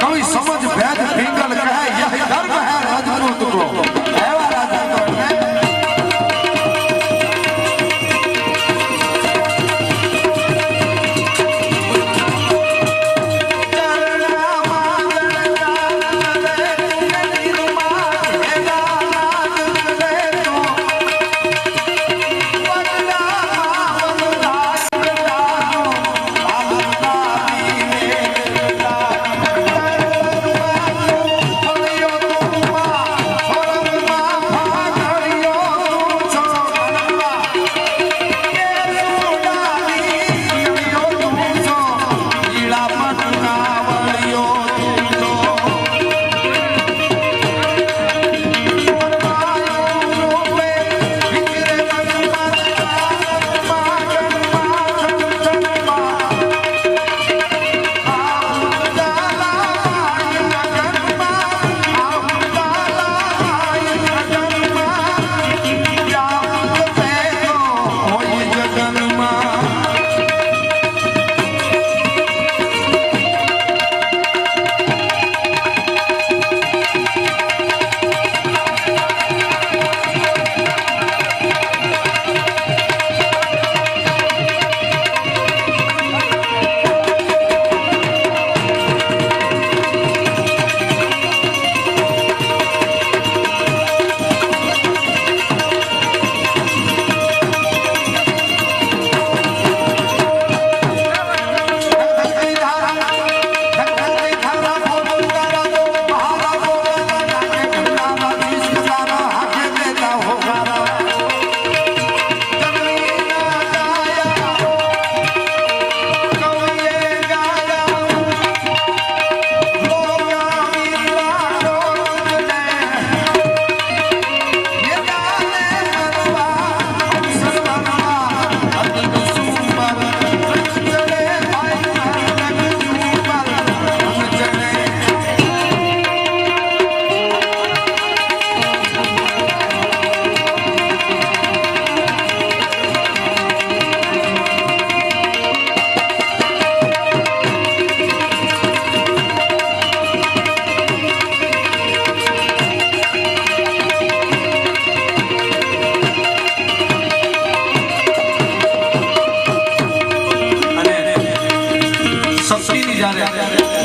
कवि समझ भेद पिंगल कहे यह धर्म है राजपूत को एवा राजपूत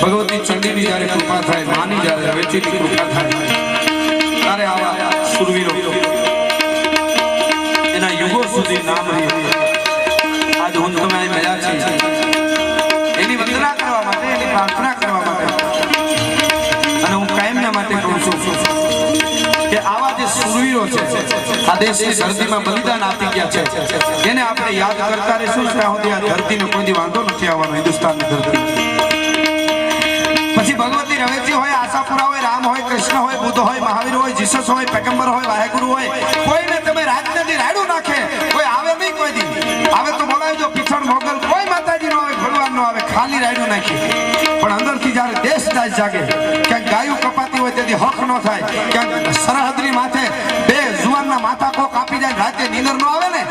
भगवती चंडी ની જ્યારે કૃપા થાય માની જ્યારે વેચીની કૃપા થાય ત્યારે આવા સુરવીરો એના યુગો સુધી નામ રહે આજ હું તમે અહીં મળ્યા છે એની વંદના કરવા માટે એની પ્રાર્થના કરવા માટે અને હું કાયમના માટે કહું છું કે આવા જે સુરવીરો છે આ દેશની ધરતીમાં બલિદાન આપી ગયા છે એને આપણે યાદ કરતા રહીશું ત્યાં સુધી આ ધરતીને કોઈ દી વાંધો નથી આવવાનો હિન્દુસ્તાનની ધરતી પછી ભગવતી રવેચી હોય આશાપુરા હોય રામ હોય કૃષ્ણ હોય બુદ્ધ હોય મહાવીર હોય જીસસ હોય પેગમ્બર હોય વાહેગુરુ હોય કોઈને તમે રાજનદી રાડું નાખે કોઈ આવે નહીં કોઈ દી આવે તો બોલાવી જો પીછળ મોગલ કોઈ માતાજી નો આવે ભગવાન નો આવે ખાલી રાડું નાખી પણ અંદરથી જ્યારે દેશ દાસ જાગે ક્યાંક ગાયું કપાતી હોય તેથી હક ન થાય ક્યાંક સરહદની માથે બે જુવાનના માથા કો કાપી જાય રાતે નીંદર નો આવે ને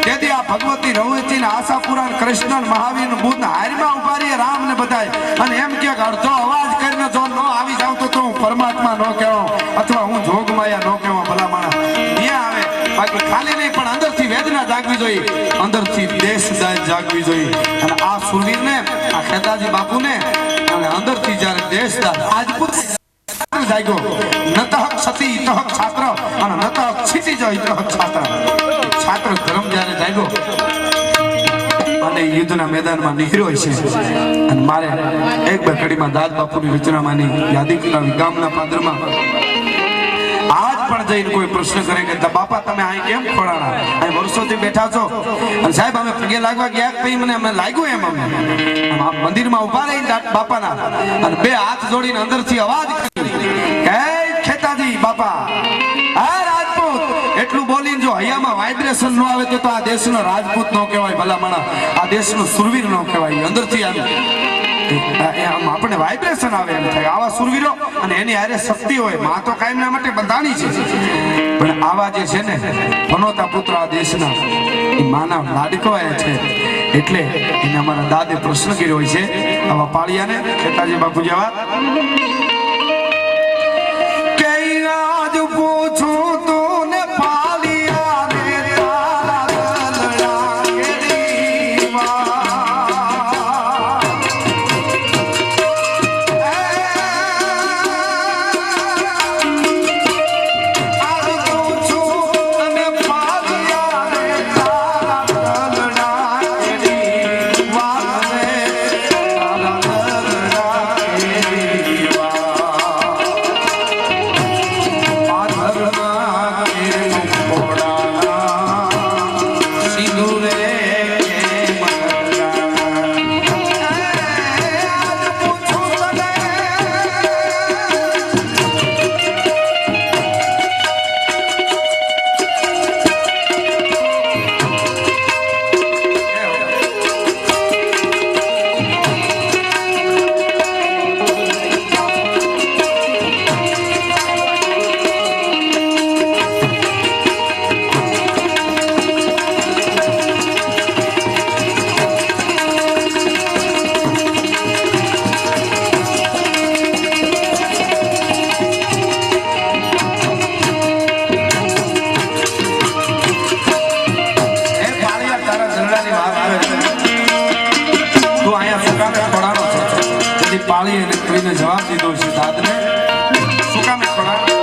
તેથી આ ભગવતી રવેચી ને આશાપુરા કૃષ્ણ મહાવીર બુદ્ધ હારીમાં ઉભા રહીએ રામ ને બધાય અને એમ કે અડધો અવાજ કરીને જો ન આવી જાવ તો હું પરમાત્મા ન કહેવો અથવા હું જોગમાયા ન કહેવો ભલા માણસ ત્યાં આવે બાકી ખાલી નહીં પણ અંદરથી વેદના જાગવી જોઈએ અંદરથી દેશદાસ જાગવી જોઈએ અને આ સુરવીરને આ ખેતાજી બાપુને અને અંદરથી જ્યારે દેશદાસ રાજપૂત જાગ્યો નતઃ ક્ષતિ ઇતઃ છાત્ર અને નતઃ ક્ષિતિજ ઇતઃ છાત્ર છાત્ર ધર્મ જ્યારે જાગ્યો અને યુદ્ધના મેદાનમાં નીકળ્યો છે અને મારે એક બે કડીમાં દાદ બાપુની રચનામાંની યાદી કરાવી ગામના પાદરમાં આજ પણ જઈને કોઈ પ્રશ્ન કરે કે બાપા તમે અહીં કેમ ખોડાણા અહીં વર્ષોથી બેઠા છો અને સાહેબ અમે પગે લાગવા ગયા પછી અમને લાગ્યું એમ અમે મંદિરમાં ઉભા રહીને બાપાના અને બે હાથ જોડીને અંદરથી અવાજ કે ખેતાજી બાપા હા રાજપૂત એટલું બોલીને જો હૈયામાં વાઇબ્રેશન ન આવે તો આ દેશનો રાજપૂત નો કહેવાય ભલા માણસ આ દેશનો સુરવીર નો કહેવાય અંદરથી આવે આપણે વાઇબ્રેશન આવે એમ થાય આવા સુરવીરો અને એની હારે શક્તિ હોય માં તો કાયમના માટે બંધાણી છે પણ આવા જે છે ને ભનોતા પુત્ર આ દેશના એ માના લાડકવાય છે એટલે એને અમારા દાદે પ્રશ્ન કર્યો હોય છે આવા પાળિયાને ખેતાજી બાપુ જેવા કે આજ પૂછું તું ને પાળિયાને તારા દલડા કેરી પાળી અને કોઈને જવાબ દીધો છે દાદને શું કામ પડા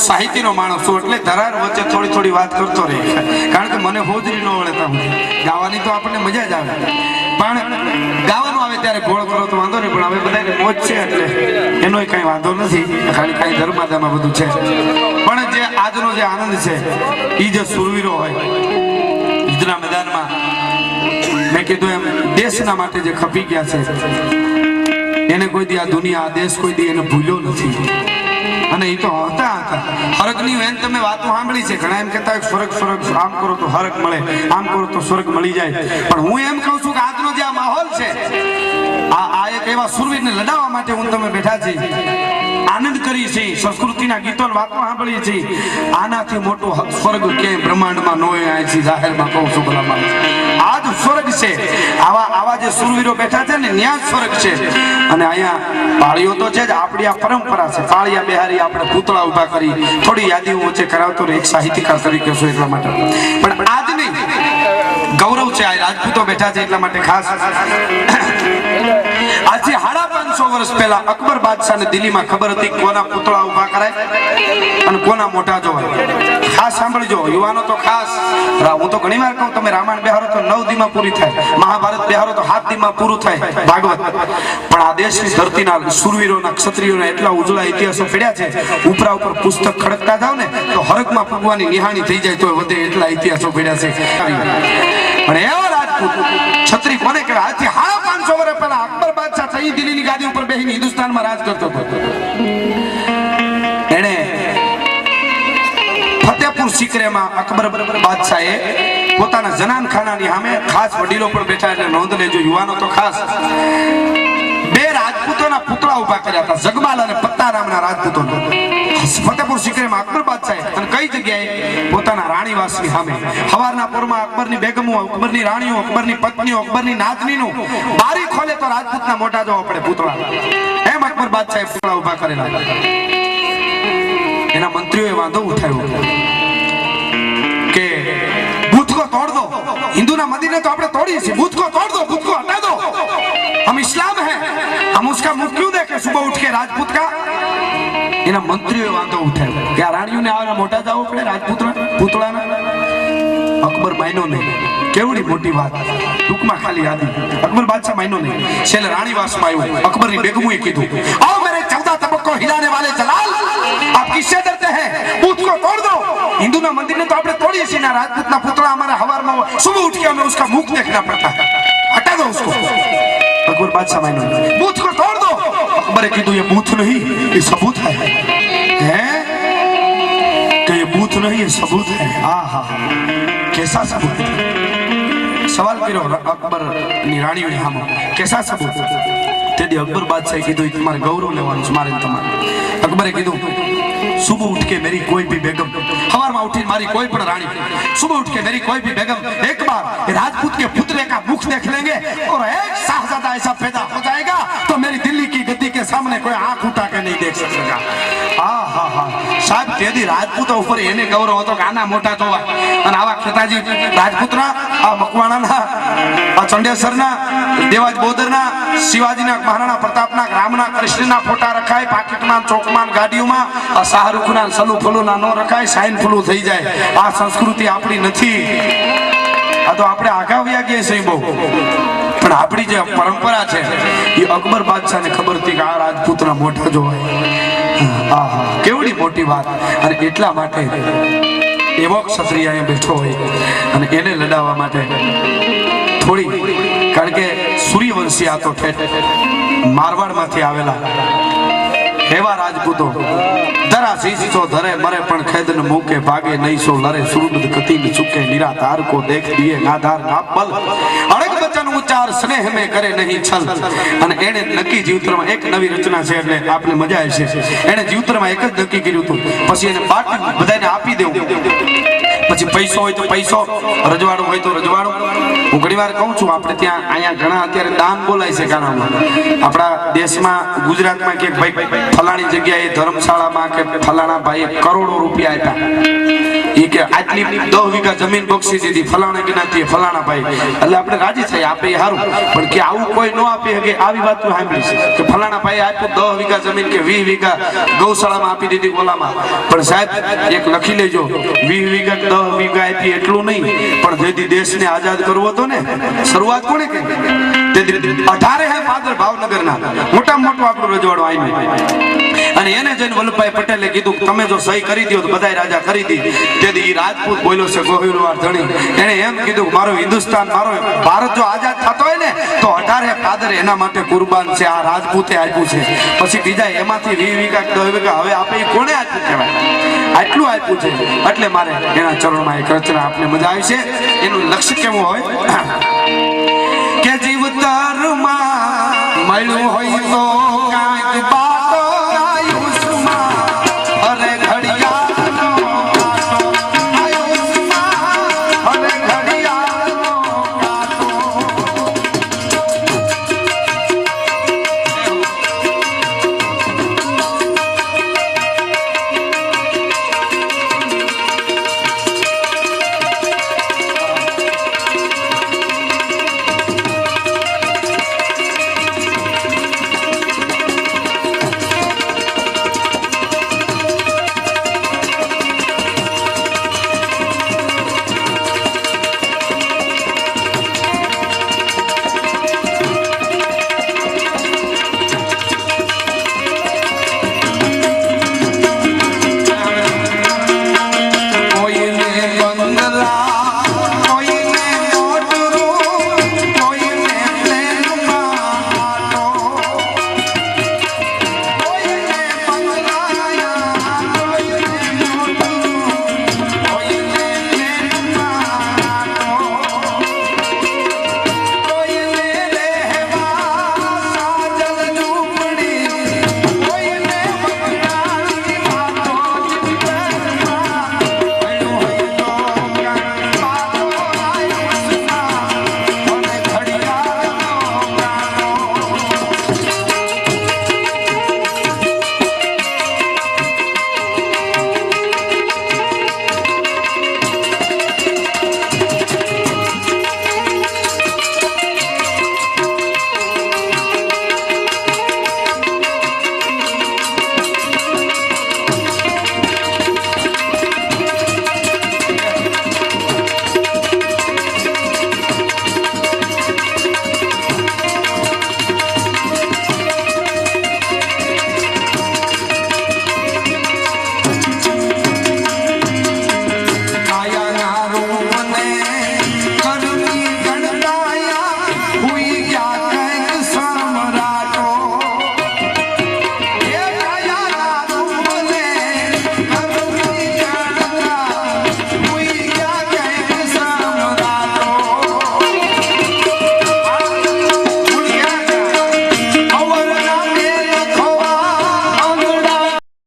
સાહિત્યનો માણસ છું એટલે ધરાર વચ્ચે થોડી થોડી વાત કરતો રહે કારણ કે મને હોજરી ન વળતા હું ગાવાની તો આપણને મજા જ આવે પણ ગાવાનું આવે ત્યારે ગોળ કરો તો વાંધો નહીં પણ હવે બધાને મોજ છે એટલે એનો કઈ વાંધો નથી ખાલી કઈ ધર્માદામાં બધું છે પણ જે આજનો જે આનંદ છે એ જે સુરવીરો હોય યુદ્ધના મેદાનમાં મેં કીધું એમ દેશના માટે જે ખપી ગયા છે એને કોઈ દી આ દુનિયા આ દેશ કોઈ દી એને ભૂલ્યો નથી અને એ તો હતા હરકની વેન તમે વાતો સાંભળી છે ઘણા એમ કહેતા સ્વર્ગ આમ કરો તો હરક મળે આમ કરો તો સ્વર્ગ મળી જાય પણ હું એમ કહું છું કે આજનો જે આ માહોલ છે આ એક એવા સુરવીરને લડાવવા માટે હું તમે બેઠા છે આનંદ કરી છે સંસ્કૃતિના ગીતો વાતો સાંભળીએ છીએ આનાથી મોટો સ્વર્ગ ક્યાંય બ્રહ્માંડમાં ન હોય છે જાહેરમાં કહું છું ભલામાં આ જ સ્વર્ગ છે આવા જે સુરવીરો બેઠા છે ને ત્યાં સ્વર્ગ છે અને અહીંયા પાળીઓ તો છે જ આપણી આ પરંપરા છે પાળિયા બિહારી આપણે પૂતળા ઉભા કરી થોડી યાદી વચ્ચે કરાવતો રહે એક સાહિત્યકાર તરીકે છું એટલા માટે પણ આજ નહીં ગૌરવ છે આ રાજપૂતો બેઠા છે એટલા માટે ખાસ આજે 550 વર્ષ પહેલા અકબર બાદશાહને દિલ્હીમાં ખબર હતી કોના પૂતળા ઉભા કરાય અને કોના મોટા જોવાય ખાસ સાંભળજો યુવાનો તો ખાસ હું તો ઘણી વાર કહું તમે રામાયણ બેહારો તો 9 દીમાં પૂરી થાય મહાભારત બેહારો તો 7 દીમાં પૂરું થાય ભાગવત પણ આ દેશની ધરતીના સુરવીરોના ક્ષત્રિયોના એટલા ઉજળા ઇતિહાસો પડ્યા છે ઉપરા ઉપર પુસ્તક ખડકતા જાવ ને તો હરકમાં ભગવાનની નિહાણી થઈ જાય તો વધે એટલા ઇતિહાસો પડ્યા છે પણ એવા રાજપૂત છત્રી કોને કહેવાય આજથી 550 વર્ષ પહેલા અકબર બાદશાહ સહી દિલ્હીની ગાદી ઉપર બેસીને હિન્દુસ્તાનમાં રાજ કરતો હતો એને ફતેહપુર સિકરેમાં અકબર બાદશાહે પોતાના જનાનખાનાની સામે ખાસ વડીલો પર બેઠા એટલે નોંધ લેજો યુવાનો તો ખાસ બે રાજપૂતોના પુતળા ઉભા કર્યા હતા જગમાલ અને પત્તા નામના રાજપૂતો ફતેહપુર સિકરેમાં અકબર બાદશાહે અને કઈ જગ્યાએ પોતાના રાણીવાસની સામે સવારના પોરમાં અકબરની બેગમો અકબરની રાણીઓ અકબરની પત્નીઓ અકબરની નાતનીનો બારી ખોલે તો રાજપૂતના મોટા જોવા પડે પુતળા એમ અકબર બાદશાહે પુતળા ઉભા કરેલા એના મંત્રીઓએ વાંધો ઉઠાવ્યો કે બુથ को तोड़ दो हिंदू ना मदीने तो આપણે તોડીએ છીએ બુથ को तोड़ दो બુથ को हटा दो हम इस्लाम है हम उसका मुख क्यों देखे सुबह उठ के राजपूत का એના મંત્રીઓ વાંધો ઉઠાવ્યો કે આ રાણીઓને આવા મોટા જવું પડે રાજપૂતના પૂતળાના અકબર માયનો નહીં કેવડી મોટી વાત ટૂંકમાં ખાલી યાદી અકબર બાદશાહ માયનો નહીં છેલ્લે રાણીવાસમાં આવ્યો અકબરની બેગમોએ કીધું आओ मेरे 14 तबक को हिलाने वाले जलाल आप किससे डरते हैं बूथ को तोड़ दो हिंदूना मंदिर ने तो આપણે તોડીએ છીએ ના રાજપૂતના પૂતળા हमारे हवाરમાં सुबह उठ के हमें उसका मुख देखना पड़ता है हटा दो उसको अकबर बादशाह मायनो बूथ को तोड़ दो अकबर कीधु ये बूथ नहीं ये सबूत है कि ये बूथ नहीं ये सबूत है आहा कैसा सबूत सवाल करो अकबर ની રાણીઓને હામો कैसा सबूत तेदी अकबर बादशाह कीधु तुम्हारे गौरव लेवानुं छे मारे तुम्हारे अकबरे कीधु सुबह उठ के मेरी कोई भी बेगम हवार में उठी मारी कोई पण रानी सुबह उठ के मेरी कोई भी बेगम एक बार राजपूत के पुतले का मुख देख लेंगे और एक शाहजादा ऐसा पैदा हो जाएगा तो मेरी दिल्ली की गद्दी के सामने कोई आंख उठा के नहीं देख सकेगा साहब तेदी राजपूत ऊपर एने गौरव હતો કે આના મોટા જોવા અને આવા ખેતાજી રાજપૂતના આ મકવાણાના આ ચંડેસરના દેવાજ બોદરના શિવાજીના મહારાણા પ્રતાપના રામના કૃષ્ણના ફોટા રખાય પાકીટમાં ચોકમાં ગાડીઓમાં આ શાહરુખના સલુ ફલુના નો રખાય સાઈન ફલુ થઈ જાય આ સંસ્કૃતિ આપણી નથી આ તો આપણે આગાવ્યા ગયા છે બહુ પણ આપણી જે પરંપરા છે એ અકબર બાદશાહને ખબર હતી કે આ રાજપૂતના મોટા જોવાય આહા કેવડી મોટી વાત અને એટલા માટે એવો ક્ષત્રિય અહીંયા બેઠો હોય અને એને લડાવવા માટે થોડી કારણ કે સૂર્યવંશી આ તો મારવાડમાંથી આવેલા એવા રાજપૂતો ધરા શીશો ધરે મરે પણ ખેદન મૂકે ભાગે નહીં સો લરે સુરબદ કતિન ચૂકે નિરાધાર કો દેખ દિયે નાધાર ના બલ અડગ બચન ઉચ્ચાર સ્નેહ મે કરે નહીં છલ અને એને નક્કી જીવતરમાં એક નવી રચના છે એટલે આપને મજા આવશે એને જીવતરમાં એક જ નક્કી કર્યું હતું પછી એને બાટી બધાને આપી દેવું પછી પૈસો હોય તો પૈસો રજવાડું હોય તો રજવાડું હું ઘણીવાર કહું છું આપણે ત્યાં અહીંયા ઘણા અત્યારે દાન બોલાય છે કારણમાં આપણા દેશમાં ગુજરાતમાં કે ભાઈ ફલાણી જગ્યાએ ધર્મશાળામાં કે ફલાણા ભાઈએ કરોડો રૂપિયા આપ્યા એ કે આટલી 10 વીઘા જમીન બક્ષી દીધી ફલાણા જ્ઞાતિએ ફલાણા ભાઈ એટલે આપણે રાજી થઈ આપે સારું પણ કે આવું કોઈ ન આપી શકે આવી વાત તો સાંભળી છે કે ફલાણા ભાઈએ આપ્યું 10 વીઘા જમીન કે 20 વીઘા ગૌશાળામાં આપી દીધી ઓલામાં પણ સાહેબ એક લખી લેજો 20 વીઘા 10 વીઘા આપી એટલું નહીં પણ જેથી દેશને આઝાદ કરવો હતો ને શરૂઆત કોણે કરી તેથી 18 હે પાદર ભાવનગરના મોટા મોટું આપણું રજવાડું આવ્યું અને એને જઈને વલ્લભભાઈ પટેલે કીધું તમે જો સહી કરી દો તો બધાય રાજા કરી દી તેથી રાજપૂત બોલ્યો છે ગોહિલવાર ધણી એને એમ કીધું મારો હિન્દુસ્તાન મારો ભારત જો આઝાદ થતો હોય ને તો 18 પાદર એના માટે કુરબાન છે આ રાજપૂતે આપ્યું છે પછી બીજા એમાંથી 20 વીઘા 10 વીઘા હવે આપે કોણે આપ્યું કહેવાય આટલું આપ્યું છે એટલે મારે એના ચરણમાં એક રચના આપને મજા આવી છે એનું લક્ષ્ય કેવું હોય કે જીવતરમાં મળ્યું હોય તો કાંઈક